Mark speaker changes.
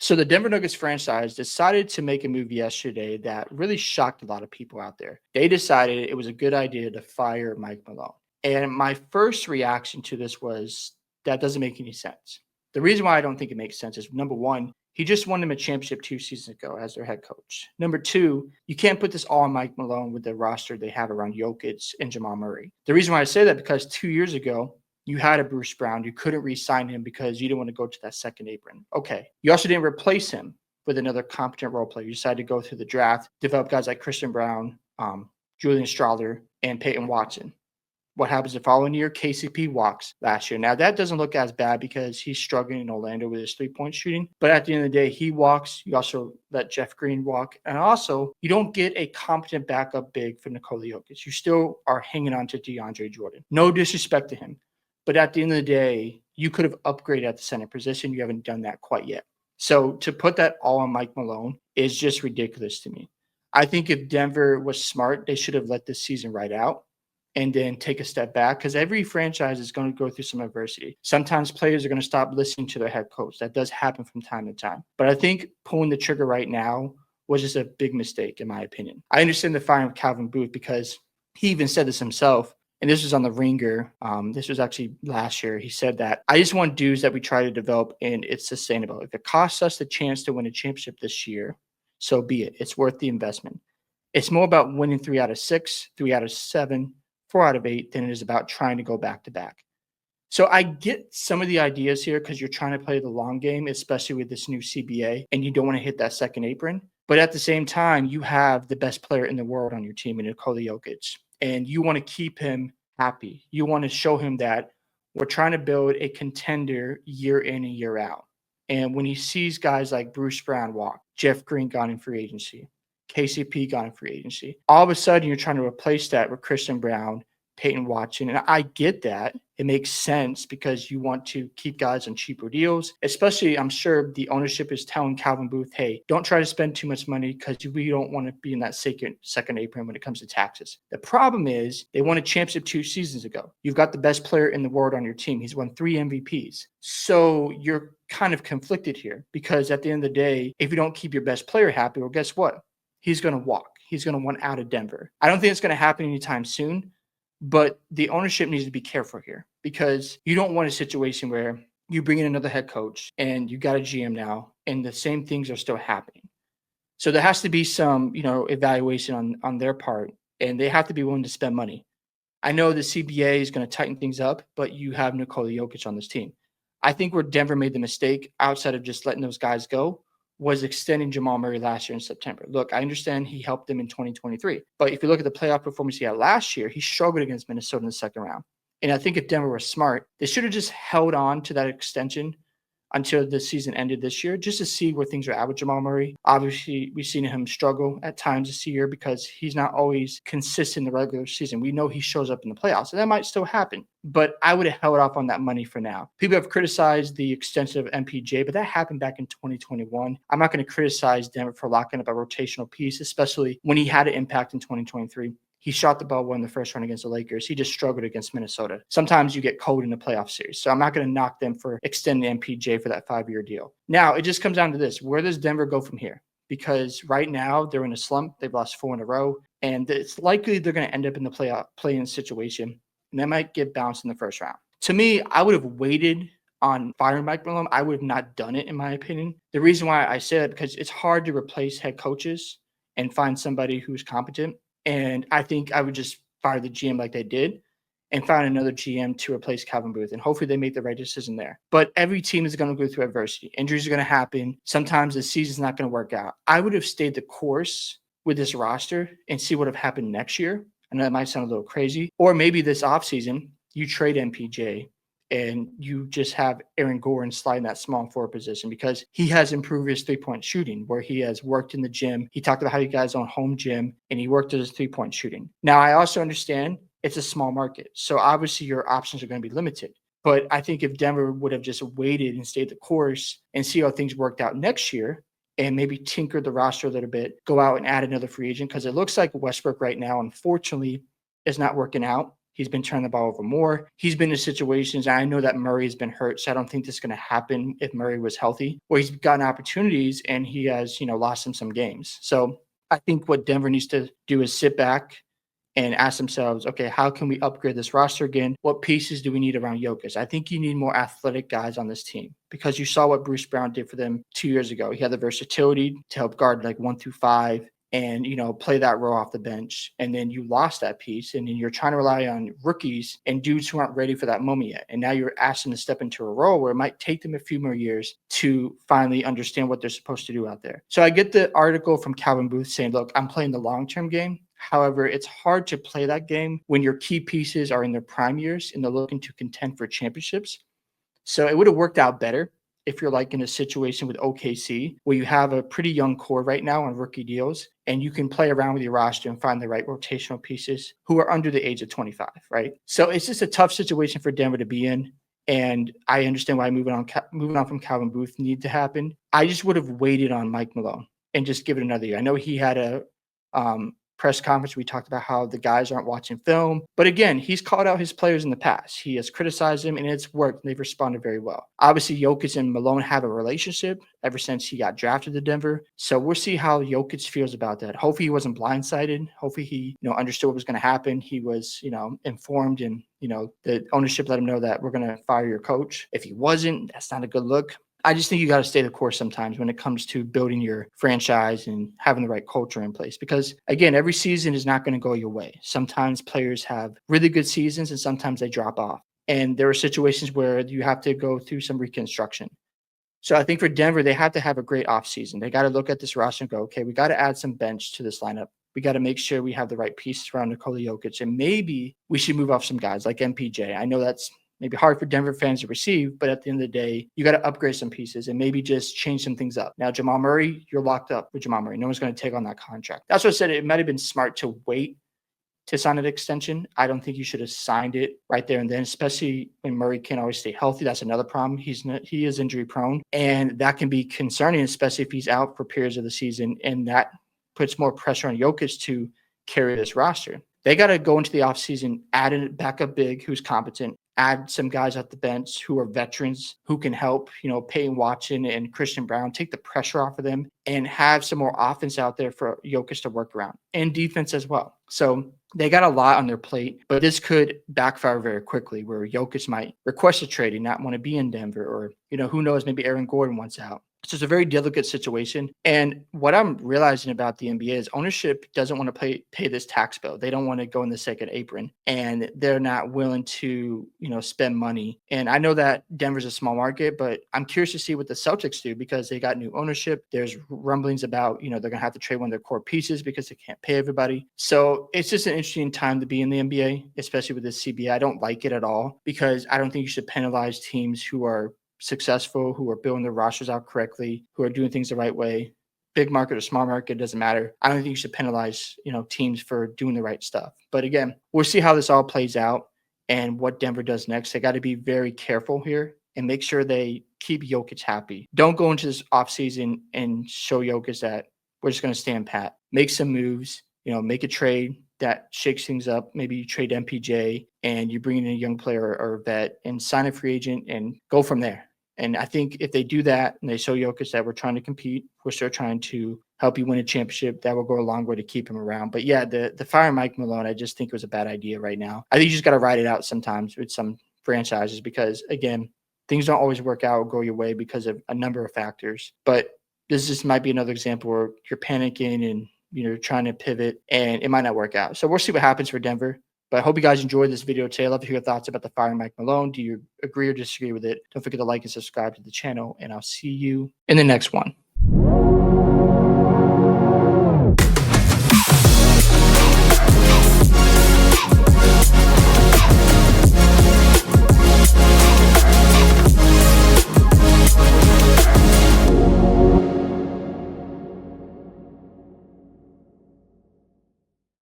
Speaker 1: So the Denver Nuggets franchise decided to make a move yesterday that really shocked a lot of people out there. They decided it was a good idea to fire Mike Malone. And my first reaction to this was that doesn't make any sense. The reason why I don't think it makes sense is number one, he just won them a championship 2 seasons ago as their head coach. Number two, you can't put this all on Mike Malone with the roster they have around Jokic and Jamal Murray. The reason why I say that because 2 years ago, you had a Bruce Brown. You couldn't re-sign him because you didn't want to go to that second apron. Okay. You also didn't replace him with another competent role player. You decided to go through the draft, develop guys like Christian Brown, Julian Strawther, and Peyton Watson. What happens the following year? KCP walks last year. Now, that doesn't look as bad because he's struggling in Orlando with his three-point shooting. But at the end of the day, he walks. You also let Jeff Green walk. And also, you don't get a competent backup big for Nikola Jokic. You still are hanging on to DeAndre Jordan. No disrespect to him. But at the end of the day, you could have upgraded at the center position. You haven't done that quite yet. So to put that all on Mike Malone is just ridiculous to me. I think if Denver was smart, they should have let this season ride out and then take a step back because every franchise is going to go through some adversity. Sometimes players are going to stop listening to their head coach. That does happen from time to time. But I think pulling the trigger right now was just a big mistake, in my opinion. I understand the firing of Calvin Booth because he even said this himself. And this was on the Ringer. This was actually last year. He said that, I just want dudes that we try to develop and it's sustainable. If it costs us the chance to win a championship this year, so be it. It's worth the investment. It's more about winning 3 out of 6, 3 out of 7, 4 out of 8 than it is about trying to go back to back. So I get some of the ideas here because you're trying to play the long game, especially with this new CBA, and you don't want to hit that second apron. But at the same time, you have the best player in the world on your team in Nikola Jokic. And you want to keep him happy. You want to show him that we're trying to build a contender year in and year out. And when he sees guys like Bruce Brown walk, Jeff Green gone in free agency, KCP gone in free agency, all of a sudden you're trying to replace that with Christian Brown, Peyton Watson. And I get that. It makes sense because you want to keep guys on cheaper deals, especially I'm sure the ownership is telling Calvin Booth, hey, don't try to spend too much money because we don't want to be in that second apron when it comes to taxes. The problem is they won a championship 2 seasons ago. You've got the best player in the world on your team. He's won 3 MVPs. So you're kind of conflicted here because at the end of the day, if you don't keep your best player happy, well, guess what? He's going to walk. He's going to want out of Denver. I don't think it's going to happen anytime soon. But the ownership needs to be careful here because you don't want a situation where you bring in another head coach and you got a GM now and the same things are still happening. So there has to be some, evaluation on their part and they have to be willing to spend money. I know the CBA is going to tighten things up, but you have Nikola Jokic on this team. I think where Denver made the mistake outside of just letting those guys go was extending Jamal Murray last year in September. Look, I understand he helped them in 2023. But if you look at the playoff performance he had last year, he struggled against Minnesota in the second round. And I think if Denver was smart, they should have just held on to that extension until the season ended this year, just to see where things are at with Jamal Murray. Obviously, we've seen him struggle at times this year because he's not always consistent in the regular season. We know he shows up in the playoffs, and that might still happen. But I would have held off on that money for now. People have criticized the extension of MPJ, but that happened back in 2021. I'm not going to criticize Denver for locking up a rotational piece, especially when he had an impact in 2023. He shot the ball well in the first round against the Lakers. He just struggled against Minnesota. Sometimes you get cold in the playoff series. So I'm not going to knock them for extending MPJ for that 5-year deal. Now, it just comes down to this. Where does Denver go from here? Because right now they're in a slump. They've lost 4 in a row. And it's likely they're going to end up in the play-in situation. And they might get bounced in the first round. To me, I would have waited on firing Mike Malone. I would have not done it, in my opinion. The reason why I say that because it's hard to replace head coaches and find somebody who's competent. And I think I would just fire the GM like they did and find another GM to replace Calvin Booth. And hopefully they make the right decision there. But every team is going to go through adversity. Injuries are going to happen. Sometimes the season's not going to work out. I would have stayed the course with this roster and see what would have happened next year. And that might sound a little crazy. Or maybe this offseason, you trade MPJ and you just have Aaron Gordon slide in that small forward position because he has improved his three-point shooting where he has worked in the gym. He talked about how he guys on home gym and he worked at his three-point shooting. Now, I also understand it's a small market. So obviously your options are going to be limited. But I think if Denver would have just waited and stayed the course and see how things worked out next year and maybe tinker the roster a little bit, go out and add another free agent because it looks like Westbrook right now, unfortunately, is not working out. He's been turning the ball over more. He's been in situations, and I know that Murray has been hurt, so I don't think this is going to happen if Murray was healthy, where he's gotten opportunities and he has, lost him some games. So I think what Denver needs to do is sit back and ask themselves, okay, how can we upgrade this roster again? What pieces do we need around Jokic? I think you need more athletic guys on this team because you saw what Bruce Brown did for them 2 years ago. He had the versatility to help guard like 1 through 5 and, play that role off the bench. And then you lost that piece and then you're trying to rely on rookies and dudes who aren't ready for that moment yet. And now you're asking to step into a role where it might take them a few more years to finally understand what they're supposed to do out there. So I get the article from Calvin Booth saying, look, I'm playing the long-term game. However, it's hard to play that game when your key pieces are in their prime years and they're looking to contend for championships. So it would have worked out better if you're like in a situation with OKC where you have a pretty young core right now on rookie deals and you can play around with your roster and find the right rotational pieces who are under the age of 25, right? So it's just a tough situation for Denver to be in. And I understand why moving on from Calvin Booth need to happen. I just would have waited on Mike Malone and just give it another year. I know he had a press conference, we talked about how the guys aren't watching film. But again, he's called out his players in the past. He has criticized them, and it's worked. And they've responded very well. Obviously, Jokic and Malone have a relationship ever since he got drafted to Denver. So we'll see how Jokic feels about that. Hopefully, he wasn't blindsided. Hopefully, he understood what was going to happen. He was informed, and the ownership let him know that we're going to fire your coach. If he wasn't, that's not a good look. I just think you got to stay the course sometimes when it comes to building your franchise and having the right culture in place. Because again, every season is not going to go your way. Sometimes players have really good seasons and sometimes they drop off. And there are situations where you have to go through some reconstruction. So I think for Denver, they have to have a great offseason. They got to look at this roster and go, okay, we got to add some bench to this lineup. We got to make sure we have the right pieces around Nikola Jokic. And maybe we should move off some guys like MPJ. I know that's maybe hard for Denver fans to receive, but at the end of the day, you got to upgrade some pieces and maybe just change some things up. Now, Jamal Murray, you're locked up with Jamal Murray. No one's going to take on that contract. That's what I said. It might have been smart to wait to sign an extension. I don't think you should have signed it right there and then, especially when Murray can't always stay healthy. That's another problem. He is injury prone, and that can be concerning, especially if he's out for periods of the season, and that puts more pressure on Jokic to carry this roster. They got to go into the offseason, add a backup big who's competent, add some guys at the bench who are veterans who can help, Peyton Watson and Christian Brown, take the pressure off of them and have some more offense out there for Jokic to work around and defense as well. So they got a lot on their plate, but this could backfire very quickly where Jokic might request a trade and not want to be in Denver or, who knows, maybe Aaron Gordon wants out. So it's a very delicate situation. And what I'm realizing about the NBA is ownership doesn't want to pay this tax bill. They don't want to go in the second apron and they're not willing to, spend money. And I know that Denver's a small market, but I'm curious to see what the Celtics do because they got new ownership. There's rumblings about, they're going to have to trade one of their core pieces because they can't pay everybody. So it's just an interesting time to be in the NBA, especially with this CBA. I don't like it at all because I don't think you should penalize teams who are successful, who are building their rosters out correctly, who are doing things the right way. Big market or small market, doesn't matter. I don't think you should penalize, teams for doing the right stuff. But again, we'll see how this all plays out and what Denver does next. They got to be very careful here and make sure they keep Jokic happy. Don't go into this offseason and show Jokic that we're just going to stand pat. Make some moves, make a trade that shakes things up. Maybe you trade MPJ and you bring in a young player or a vet and sign a free agent and go from there. And I think if they do that and they show Jokic that we're trying to compete, we're still trying to help you win a championship, that will go a long way to keep him around. But yeah, the fire Mike Malone, I just think it was a bad idea right now. I think you just got to ride it out sometimes with some franchises because, again, things don't always work out or go your way because of a number of factors. But this just might be another example where you're panicking and you're trying to pivot and it might not work out. So we'll see what happens for Denver. But I hope you guys enjoyed this video today. I'd love to hear your thoughts about the fire Mike Malone. Do you agree or disagree with it? Don't forget to like and subscribe to the channel, and I'll see you in the next one.